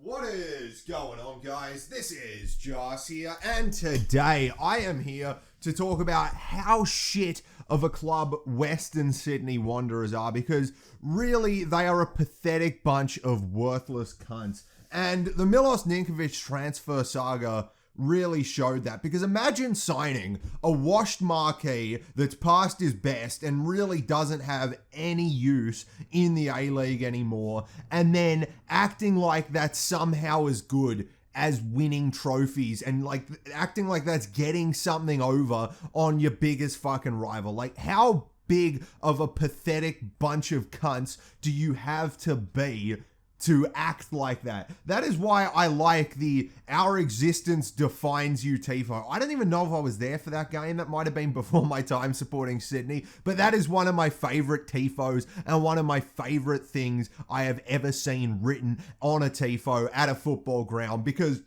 What is going on, guys? This is Joss here, and today I am here to talk about how shit of a club Western Sydney Wanderers are, because really they are a pathetic bunch of worthless cunts. And the Milos Ninkovic transfer saga really showed that, because imagine signing a washed marquee that's past his best and really doesn't have any use in the A-League anymore, and then acting like that's somehow as good as winning trophies, and like acting like that's getting something over on your biggest fucking rival. Like, how big of a pathetic bunch of cunts do you have to be to act like that? That is why I like the "our existence defines you" tifo. I don't even know if I was there for that game. That might have been before my time supporting Sydney, but that is one of my favorite tifos and one of my favorite things I have ever seen written on a tifo at a football ground, because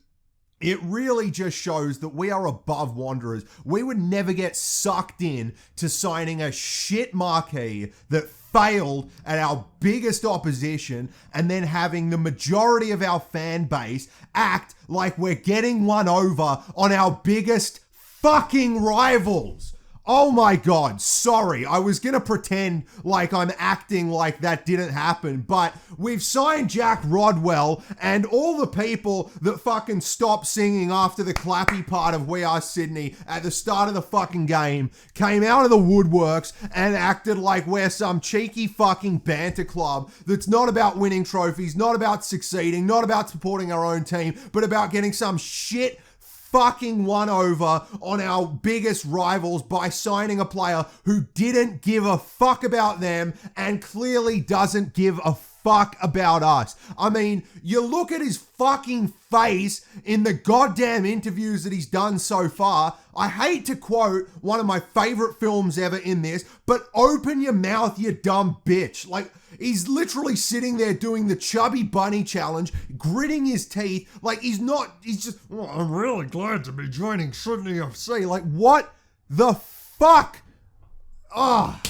it really just shows that we are above Wanderers. We would never get sucked in to signing a shit marquee that failed at our biggest opposition, and then having the majority of our fan base act like we're getting one over on our biggest fucking rivals. Oh my God, sorry. I was going to pretend like I'm acting like that didn't happen, but we've signed Jack Rodwell, and all the people that fucking stopped singing after the clappy part of "We Are Sydney" at the start of the fucking game came out of the woodworks and acted like we're some cheeky fucking banter club that's not about winning trophies, not about succeeding, not about supporting our own team, but about getting some shit fucking one over on our biggest rivals by signing a player who didn't give a fuck about them and clearly doesn't give a fuck about us. I mean, you look at his fucking face in the goddamn interviews that he's done so far. I hate to quote one of my favorite films ever in this, but "open your mouth, you dumb bitch." Like, he's literally sitting there doing the chubby bunny challenge, gritting his teeth. Like, he's just, "Oh, I'm really glad to be joining Sydney FC." Like, what the fuck? Ah,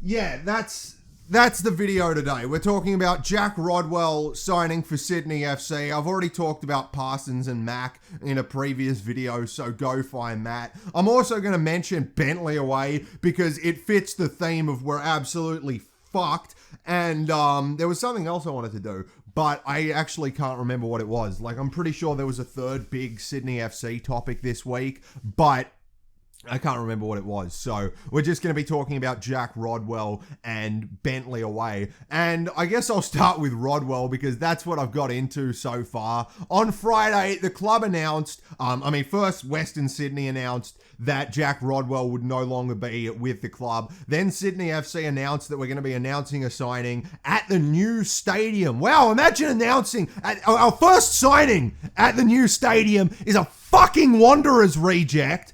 yeah, that's the video today. We're talking about Jack Rodwell signing for Sydney FC. I've already talked about Parsons and Mack in a previous video, so go find that. I'm also going to mention Bentleigh away, because it fits the theme of we're absolutely fucked. And there was something else I wanted to do, but I actually can't remember what it was. Like, I'm pretty sure there was a third big Sydney FC topic this week, but I can't remember what it was. So we're just going to be talking about Jack Rodwell and Bentleigh away. And I guess I'll start with Rodwell, because that's what I've got into so far. On Friday, the club announced, first Western Sydney announced that Jack Rodwell would no longer be with the club. Then Sydney FC announced that we're going to be announcing a signing at the new stadium. Wow, imagine announcing our first signing at the new stadium is a fucking Wanderers reject.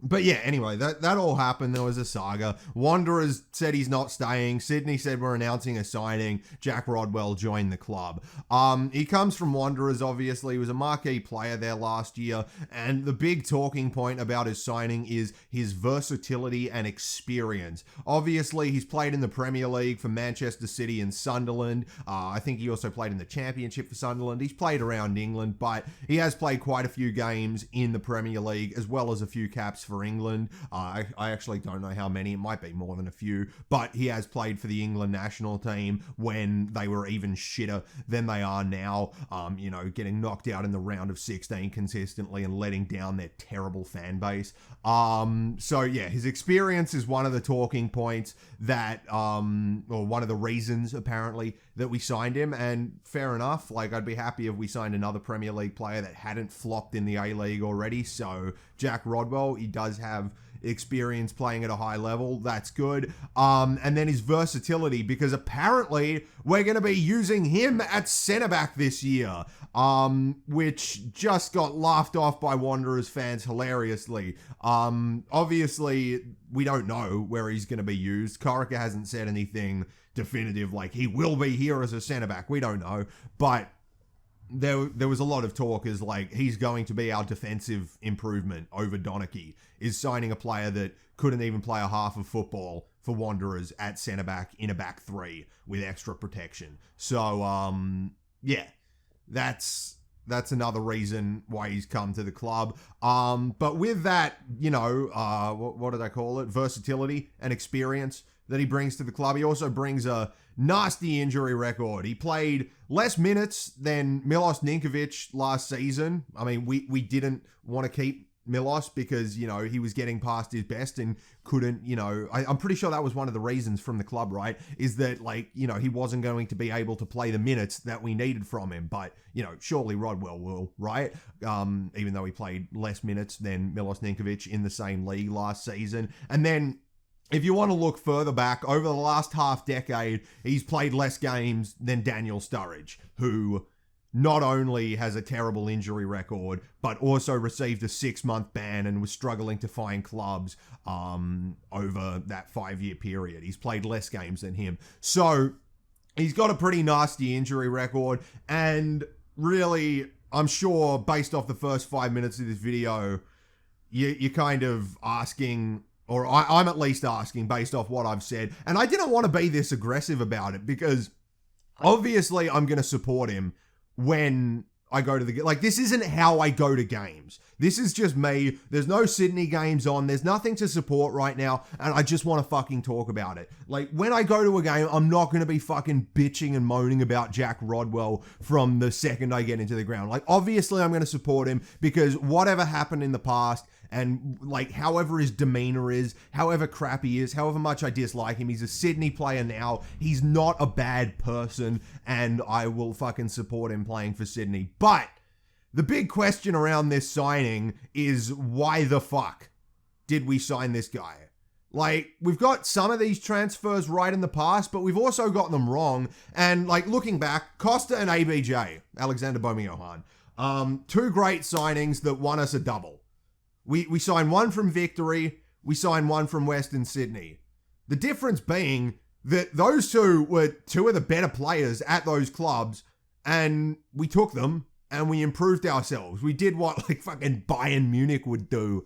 But yeah, anyway, that all happened. There was a saga. Wanderers said he's not staying. Sydney said we're announcing a signing. Jack Rodwell joined the club. He comes from Wanderers, obviously. He was a marquee player there last year. And the big talking point about his signing is his versatility and experience. Obviously, he's played in the Premier League for Manchester City and Sunderland. I think he also played in the Championship for Sunderland. He's played around England, but he has played quite a few games in the Premier League, as well as a few caps for England. I actually don't know how many. It might be more than a few, but he has played for the England national team when they were even shitter than they are now. Getting knocked out in the round of 16 consistently and letting down their terrible fan base. So yeah, his experience is one of the talking points that, or one of the reasons apparently that we signed him, and fair enough. Like, I'd be happy if we signed another Premier League player that hadn't flopped in the A-League already. So Jack Rodwell, he does have experience playing at a high level. That's good. And then his versatility, because apparently we're going to be using him at centre back this year, which just got laughed off by Wanderers fans hilariously. Obviously, we don't know where he's going to be used. Corica hasn't said anything definitive, like he will be here as a centre back. We don't know, but there was a lot of talk as like he's going to be our defensive improvement over Donachie, is signing a player that couldn't even play a half of football for Wanderers at centre back in a back three with extra protection. So yeah, that's another reason why he's come to the club. But with that, what did I call it? Versatility and experience that he brings to the club. He also brings a nasty injury record. He played less minutes than Milos Ninkovic last season. I mean, we didn't want to keep Milos because, he was getting past his best and couldn't, I'm pretty sure that was one of the reasons from the club, right? Is that he wasn't going to be able to play the minutes that we needed from him. But, surely Rodwell will, right? Even though he played less minutes than Milos Ninkovic in the same league last season. And then if you want to look further back, over the last half decade, he's played less games than Daniel Sturridge, who not only has a terrible injury record, but also received a 6-month ban and was struggling to find clubs over that 5-year period. He's played less games than him. So he's got a pretty nasty injury record. And really, I'm sure based off the first 5 minutes of this video, you're kind of asking, or I'm at least asking based off what I've said. And I didn't want to be this aggressive about it because obviously I'm going to support him when I go to the game. Like, this isn't how I go to games. This is just me. There's no Sydney games on. There's nothing to support right now. And I just want to fucking talk about it. Like, when I go to a game, I'm not going to be fucking bitching and moaning about Jack Rodwell from the second I get into the ground. Like, obviously I'm going to support him because whatever happened in the past, and like however his demeanor is, however crap he is, however much I dislike him, he's a Sydney player now. He's not a bad person, and I will fucking support him playing for Sydney. But the big question around this signing is, why the fuck did we sign this guy? Like, we've got some of these transfers right in the past, but we've also got them wrong. And like, looking back, Costa and ABJ, Alexander Bomi-Johan, two great signings that won us a double. We signed one from Victory, we signed one from Western Sydney. The difference being that those two were two of the better players at those clubs, and we took them and we improved ourselves. We did what like fucking Bayern Munich would do.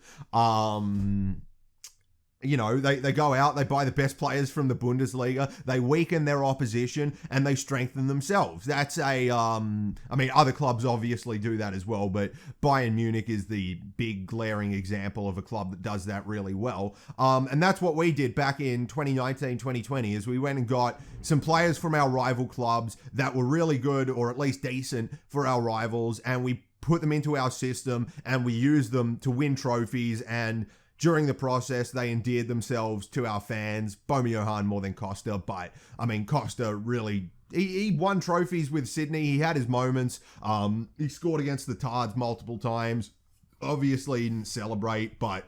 They go out, they buy the best players from the Bundesliga, they weaken their opposition, and they strengthen themselves. That's other clubs obviously do that as well, but Bayern Munich is the big glaring example of a club that does that really well. And that's what we did back in 2019, 2020, is we went and got some players from our rival clubs that were really good, or at least decent for our rivals, and we put them into our system, and we used them to win trophies, and during the process, they endeared themselves to our fans. Bomi-Johan more than Costa, but I mean, Costa really, he won trophies with Sydney. He had his moments. He scored against the Tards multiple times. Obviously, he didn't celebrate, but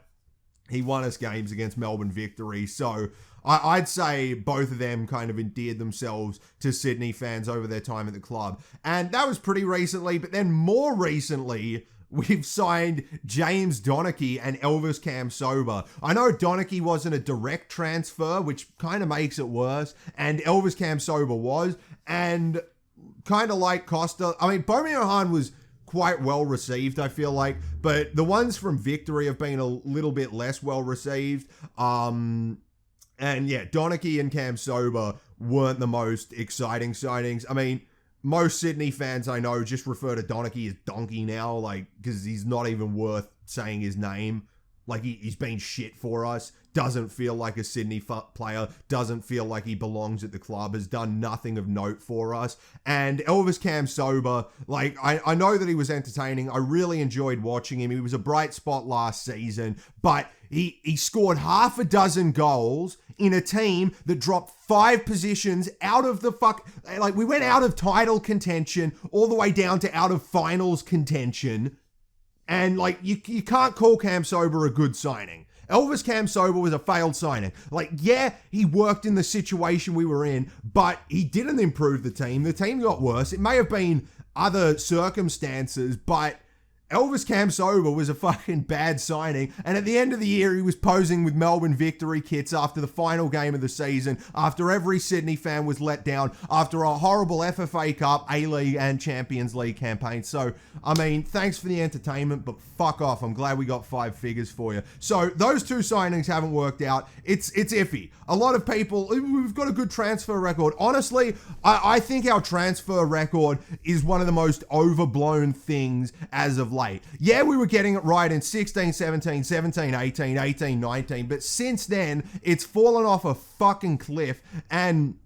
he won us games against Melbourne Victory. So I'd say both of them kind of endeared themselves to Sydney fans over their time at the club. And that was pretty recently, but then more recently, we've signed James Donachie and Elvis Kamsoba. I know Donachie wasn't a direct transfer, which kind of makes it worse, and Elvis Kamsoba was, and kind of like Costa. I mean, Bomi-Johan was quite well received, I feel like, but the ones from Victory have been a little bit less well received. And yeah, Donachie and Kamsoba weren't the most exciting signings. I mean, most Sydney fans I know just refer to Donachie as Donkey now, like, because he's not even worth saying his name. Like, he's been shit for us. Doesn't feel like a Sydney player. Doesn't feel like he belongs at the club. Has done nothing of note for us. And Elvis Kamsoba, like, I know that he was entertaining. I really enjoyed watching him. He was a bright spot last season. But he scored half a dozen goals in a team that dropped 5 positions out of the like, we went out of title contention all the way down to out of finals contention. And like, you can't call Kamsoba a good signing. Elvis Kamsoba was a failed signing. Like, yeah, he worked in the situation we were in, but he didn't improve the team. The team got worse. It may have been other circumstances, but Elvis Kamsoba was a fucking bad signing, and at the end of the year, he was posing with Melbourne victory kits after the final game of the season, after every Sydney fan was let down, after a horrible FFA Cup, A-League, and Champions League campaign. So, I mean, thanks for the entertainment, but fuck off. I'm glad we got 5 figures for you. So, those 2 signings haven't worked out. It's iffy. A lot of people, we've got a good transfer record. Honestly, I think our transfer record is one of the most overblown things as of late. Yeah, we were getting it right in 16, 17, 17, 18, 18, 19, but since then, it's fallen off a fucking cliff, and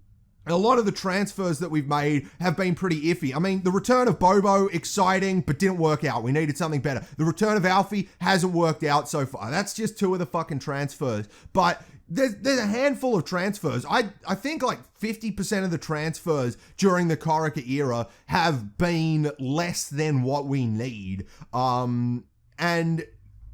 a lot of the transfers that we've made have been pretty iffy. I mean, the return of Bobo, exciting, but didn't work out. We needed something better. The return of Alfie hasn't worked out so far. That's just 2 of the fucking transfers. But there's a handful of transfers. I think like 50% of the transfers during the Corica era have been less than what we need. And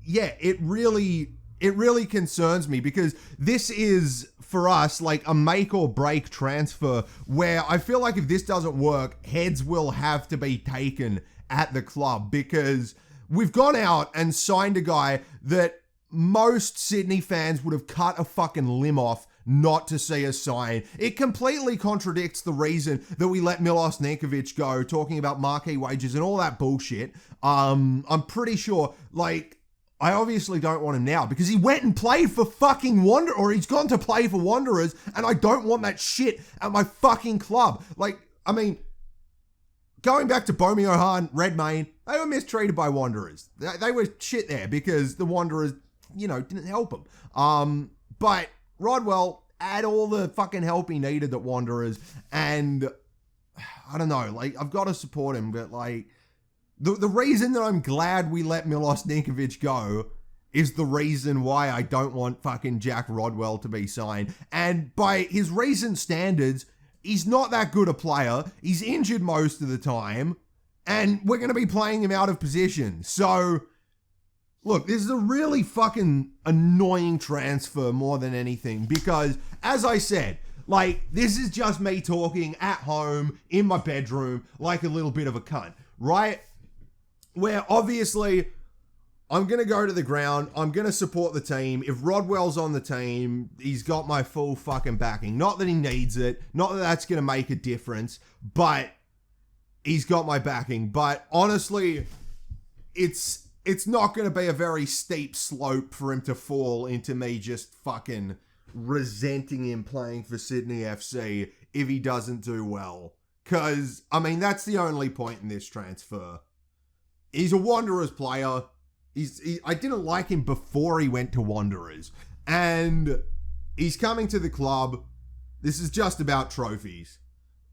yeah, it really concerns me, because this is, for us, like a make or break transfer where I feel like if this doesn't work, heads will have to be taken at the club, because we've gone out and signed a guy that most Sydney fans would have cut a fucking limb off not to see us sign. It completely contradicts the reason that we let Milos Ninkovic go, talking about marquee wages and all that bullshit. I'm pretty sure, like, I obviously don't want him now because he went and played for fucking Wanderers, or he's gone to play for Wanderers, and I don't want that shit at my fucking club. Like, I mean, going back to Bomeo Hahn, Redmayne, they were mistreated by Wanderers. They were shit there because the Wanderers, you know, didn't help them. But Rodwell had all the fucking help he needed at Wanderers, and I don't know, like, I've got to support him, but like, the reason that I'm glad we let Milos Ninkovic go is the reason why I don't want fucking Jack Rodwell to be signed. And by his recent standards, he's not that good a player. He's injured most of the time, and we're going to be playing him out of position. So, look, this is a really fucking annoying transfer more than anything, because, as I said, like, this is just me talking at home in my bedroom like a little bit of a cunt, right? Where obviously I'm going to go to the ground. I'm going to support the team. If Rodwell's on the team, he's got my full fucking backing. Not that he needs it. Not that that's going to make a difference, but he's got my backing. But honestly, it's not going to be a very steep slope for him to fall into me just fucking resenting him playing for Sydney FC if he doesn't do well. Because, I mean, that's the only point in this transfer. He's a Wanderers player. I didn't like him before he went to Wanderers. And he's coming to the club. This is just about trophies.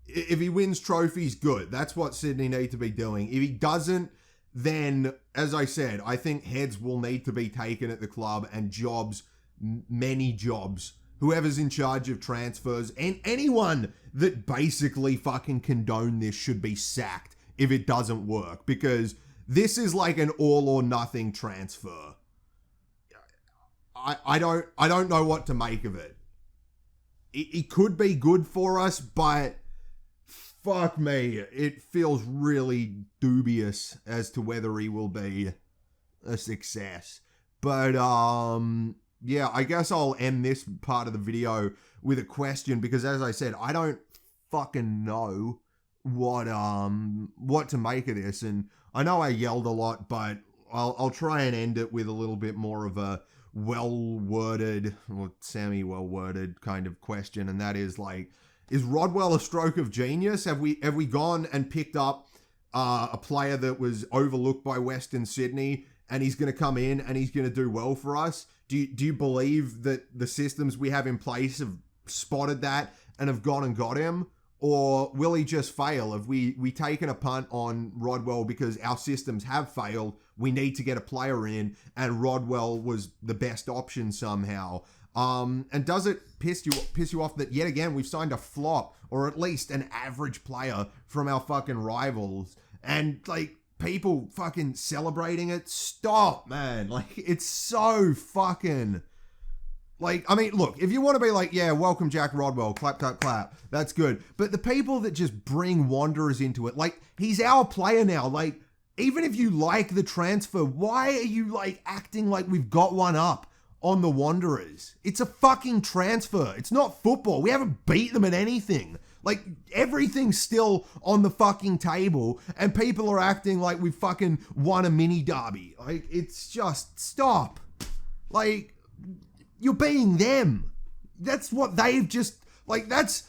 If he wins trophies, good. That's what Sydney need to be doing. If he doesn't, then, as I said, I think heads will need to be taken at the club, and jobs, many jobs. Whoever's in charge of transfers and anyone that basically fucking condone this should be sacked if it doesn't work, because this is like an all or nothing transfer. I don't know what to make of it. It could be good for us, but fuck me, it feels really dubious as to whether he will be a success. But yeah, I guess I'll end this part of the video with a question, because as I said, I don't fucking know what to make of this, and I know I yelled a lot, but I'll try and end it with a little bit more of a well-worded, or semi-well-worded kind of question, and that is like, is Rodwell a stroke of genius? Have we gone and picked up a player that was overlooked by Western Sydney, and he's going to come in and he's going to do well for us? Do you believe that the systems we have in place have spotted that and have gone and got him? Or will he just fail? Have we taken a punt on Rodwell because our systems have failed? We need to get a player in, and Rodwell was the best option somehow. And does it piss you off that yet again we've signed a flop, or at least an average player from our fucking rivals, and like people fucking celebrating it? Stop, man. Like, it's so fucking... Like, I mean, look, if you want to be like, yeah, welcome Jack Rodwell, clap, clap, clap, that's good. But the people that just bring Wanderers into it, like, he's our player now. Like, even if you like the transfer, why are you like acting like we've got one up on the Wanderers? It's a fucking transfer. It's not football. We haven't beat them at anything. Like, everything's still on the fucking table, and people are acting like we fucking won a mini derby. Like, it's just, stop. Like, you're being them. That's what they've just, like, that's,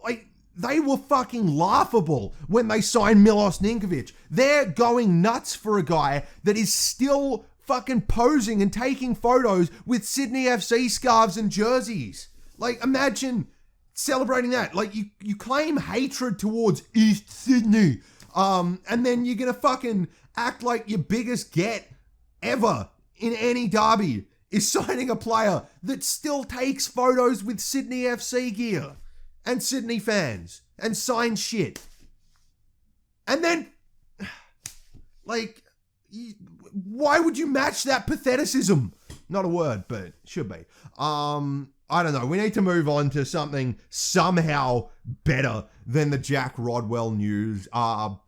like, they were fucking laughable when they signed Milos Ninkovic. They're going nuts for a guy that is still fucking posing and taking photos with Sydney FC scarves and jerseys. Like, imagine celebrating that. Like, you claim hatred towards East Sydney, and then you're gonna fucking act like your biggest get ever in any derby is signing a player that still takes photos with Sydney FC gear and Sydney fans and signs shit. And then, like, why would you match that patheticism? Not a word, but should be. I don't know. We need to move on to something somehow better than the Jack Rodwell news.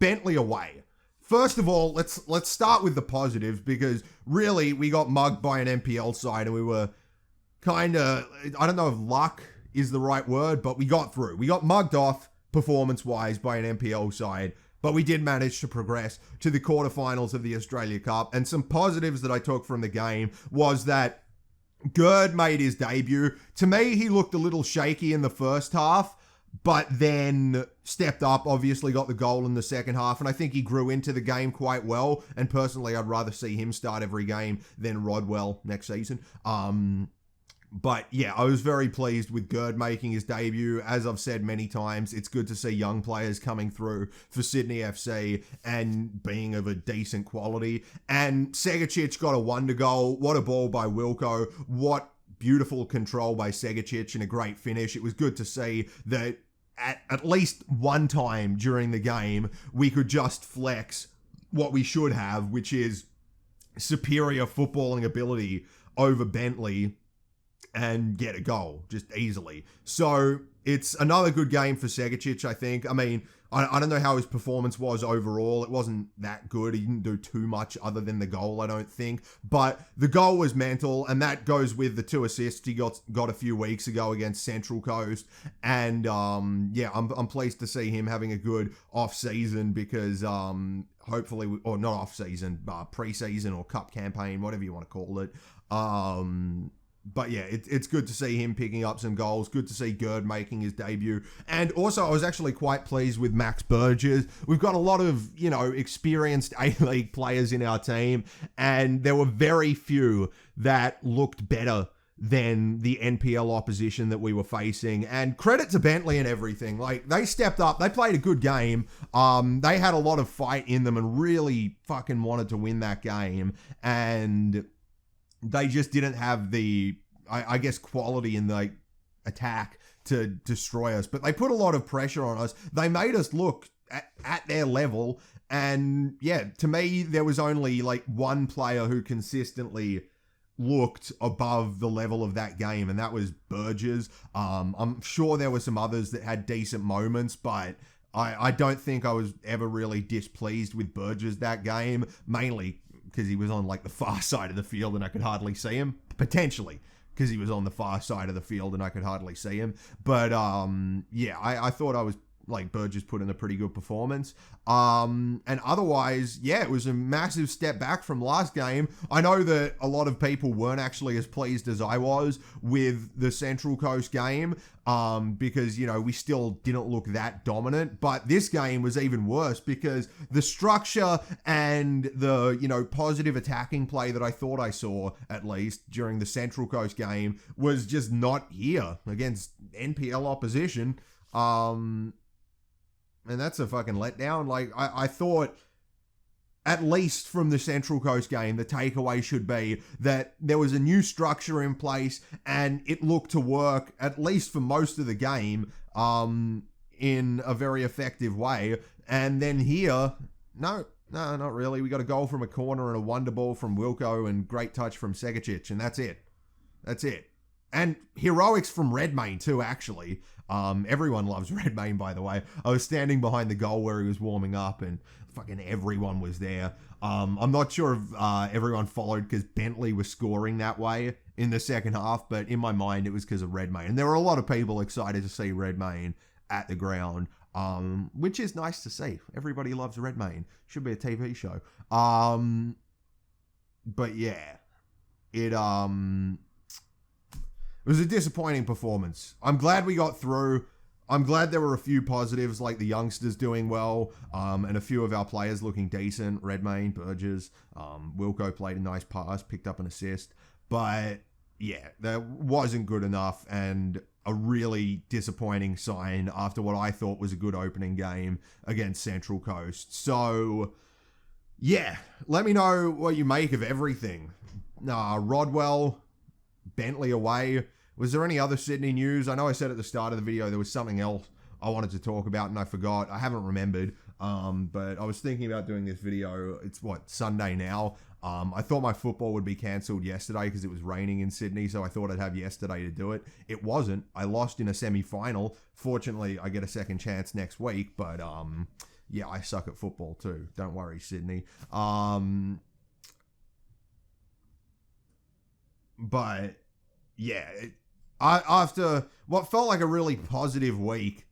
Bentleigh away. First of all, let's start with the positives, because really we got mugged by an NPL side and we were kind of, I don't know if luck is the right word, but we got through. We got mugged off performance-wise by an NPL side, but we did manage to progress to the quarterfinals of the Australia Cup. And some positives that I took from the game was that Gerd made his debut. To me, he looked a little shaky in the first half, but then stepped up, obviously got the goal in the second half, and I think he grew into the game quite well. And personally, I'd rather see him start every game than Rodwell next season. But yeah, I was very pleased with Gerd making his debut. As I've said many times, it's good to see young players coming through for Sydney FC and being of a decent quality. And Segicic got a wonder goal. What a ball by Wilco. What beautiful control by Segicic and a great finish. It was good to see that at least one time during the game, we could just flex what we should have, which is superior footballing ability over Bentleigh, and get a goal just easily. So it's another good game for Segicic, I think. I mean, I don't know how his performance was overall. It wasn't that good. He didn't do too much other than the goal, I don't think. But the goal was mental, and that goes with the 2 assists he got a few weeks ago against Central Coast. And yeah, I'm pleased to see him having a good off-season, because hopefully, or not off-season, pre-season or cup campaign, whatever you want to call it. But yeah, it's good to see him picking up some goals. Good to see Gerd making his debut. And also, I was actually quite pleased with Max Burgess. We've got a lot of, experienced A-League players in our team, and there were very few that looked better than the NPL opposition that we were facing. And credit to Bentleigh and everything. Like, they stepped up. They played a good game. They had a lot of fight in them and really fucking wanted to win that game. And they just didn't have the, I guess, quality in the attack to destroy us. But they put a lot of pressure on us. They made us look at their level. And yeah, to me, there was only like one player who consistently looked above the level of that game, and that was Burgess. I'm sure there were some others that had decent moments, but I don't think I was ever really displeased with Burgess that game, mainly because he was on like the far side of the field and I could hardly see him. Potentially because he was on the far side of the field and I could hardly see him. But yeah, I thought I was like Burgess put in a pretty good performance. And otherwise, yeah, it was a massive step back from last game. I know that a lot of people weren't actually as pleased as I was with the Central Coast game, because, we still didn't look that dominant. But this game was even worse because the structure and the, positive attacking play that I thought I saw, at least, during the Central Coast game was just not here against NPL opposition. And that's a fucking letdown. Like, I thought, at least from the Central Coast game, the takeaway should be that there was a new structure in place and it looked to work, at least for most of the game, in a very effective way. And then here, no, not really. We got a goal from a corner and a wonder ball from Wilco and great touch from Segicic, and that's it. and heroics from Redmayne too, actually. Everyone loves Redmayne, by the way. I was standing behind the goal where he was warming up, and fucking everyone was there. I'm not sure if everyone followed because Bentleigh was scoring that way in the second half, but in my mind, it was because of Redmayne. And there were a lot of people excited to see Redmayne at the ground, which is nice to see. Everybody loves Redmayne. Should be a TV show. But yeah, it was a disappointing performance. I'm glad we got through. I'm glad there were a few positives, like the youngsters doing well, and a few of our players looking decent. Redmayne, Burgess, Wilco played a nice pass, picked up an assist. But yeah, that wasn't good enough, and a really disappointing sign after what I thought was a good opening game against Central Coast. So yeah, let me know what you make of everything. Rodwell, Bentleigh away. Was there any other Sydney news? I know I said at the start of the video there was something else I wanted to talk about and I forgot. I haven't remembered, but I was thinking about doing this video. It's Sunday now. I thought my football would be cancelled yesterday because it was raining in Sydney, so I thought I'd have yesterday to do it. It wasn't. I lost in a semi-final. Fortunately, I get a second chance next week, but yeah, I suck at football too. Don't worry, Sydney. But yeah, after what felt like a really positive week,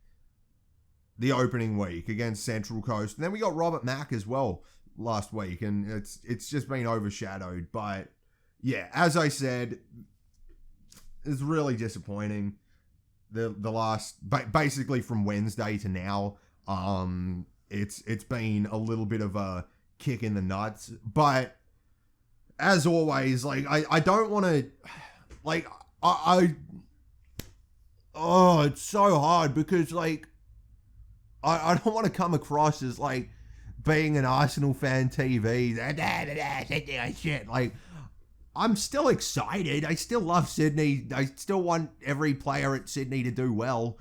the opening week against Central Coast, and then we got Robert Mack as well last week, and it's just been overshadowed. But yeah, as I said, it's really disappointing. The last, basically from Wednesday to now, it's been a little bit of a kick in the nuts. But as always, like I don't want to, like it's so hard because like I don't want to come across as like being an Arsenal fan TV. Shit. Like, I'm still excited. I still love Sydney. I still want every player at Sydney to do well.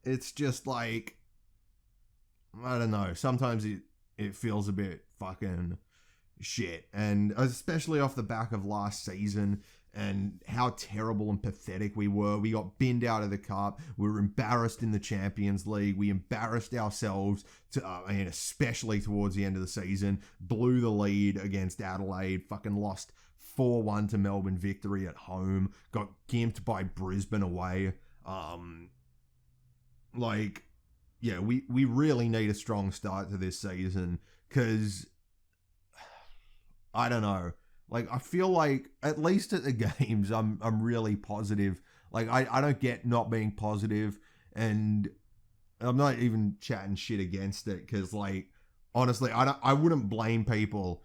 It's just like, I don't know. Sometimes it feels a bit fucking shit. And especially off the back of last season and how terrible and pathetic we were. We got binned out of the cup. We were embarrassed in the Champions League. We embarrassed ourselves, especially towards the end of the season. Blew the lead against Adelaide. Fucking lost 4-1 to Melbourne Victory at home. Got gimped by Brisbane away. We really need a strong start to this season because, I don't know. Like, I feel like, at least at the games, I'm really positive. Like, I don't get not being positive, and I'm not even chatting shit against it, because, like, honestly, I wouldn't blame people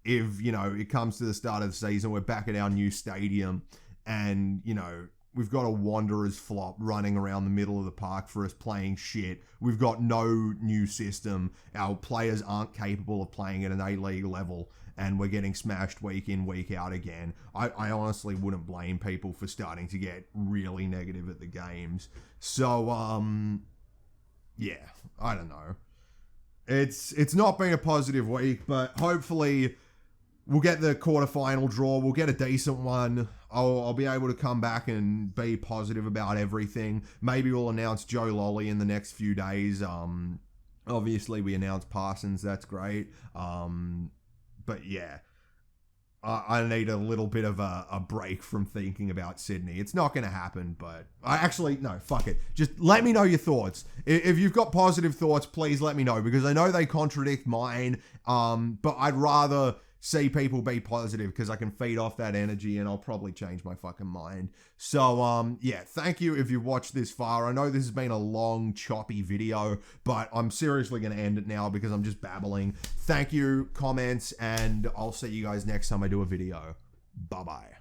if, it comes to the start of the season, we're back at our new stadium, and, we've got a Wanderers flop running around the middle of the park for us playing shit. We've got no new system. Our players aren't capable of playing at an A-League level, and we're getting smashed week in, week out again. I honestly wouldn't blame people for starting to get really negative at the games. So, yeah, I don't know. It's not been a positive week, but hopefully we'll get the quarterfinal draw. We'll get a decent one. I'll be able to come back and be positive about everything. Maybe we'll announce Joe Lolly in the next few days. Obviously we announced Parsons. That's great. But yeah, I need a little bit of a break from thinking about Sydney. It's not going to happen, but no, fuck it. Just let me know your thoughts. If you've got positive thoughts, please let me know, because I know they contradict mine. But I'd rather see people be positive because I can feed off that energy and I'll probably change my fucking mind. So, yeah, thank you if you've watched this far. I know this has been a long, choppy video, but I'm seriously going to end it now because I'm just babbling. Thank you, comments, and I'll see you guys next time I do a video. Bye-bye.